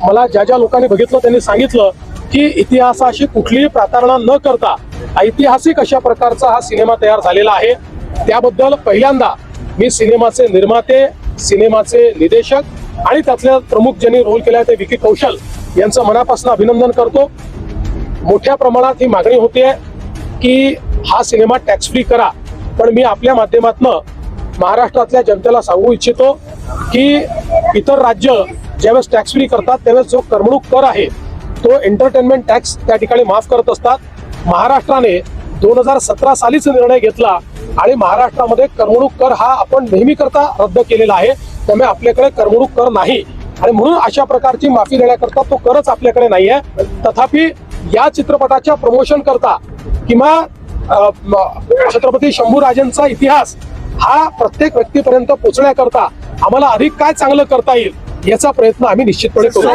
मला ज्या लोकांनी बघितलं त्यांनी सांगितलं की इतिहासाशी कुठलीही प्रतारणा न करता ऐतिहासिक अशा प्रकारचा हा सिनेमा तयार झालेला आहे। त्याबद्दल पहिल्यांदा मी सिनेमाचे निर्माते, सिनेमाचे निर्देशक आणि त्यातल्या प्रमुख ज्यांनी रोल केला ते विकी कौशल यांचं मनापासून अभिनंदन करतो। मोठ्या प्रमाणात ही मागणी होते की हा सिनेमा टॅक्स फ्री करा, पण मी आपल्या माध्यमातून महाराष्ट्रातल्या जनतेला सांगू इच्छितो की इतर राज्य ज्यावेळेस टॅक्स फ्री करतात त्यावेळेस जो करमणूक कर आहे तो एंटरटेनमेंट टॅक्स त्या ठिकाणी माफ करत असतात। महाराष्ट्राने 2017 सालीच निर्णय घेतला आणि महाराष्ट्रामध्ये करमणूक कर हा आपण नेहमी करता रद्द केलेला आहे, त्यामुळे आपल्याकडे करमणूक कर नाही आणि म्हणून अशा प्रकारची माफी देण्याकरता तो करच आपल्याकडे नाही आहे। तथापि या चित्रपटाच्या प्रमोशन करता किंवा छत्रपती शंभूराजांचा इतिहास हा प्रत्येक व्यक्तीपर्यंत पोहोचण्याकरता आम्हाला अधिक काय चांगलं करता येईल याचा प्रयत्न आम्ही निश्चितपणे करू।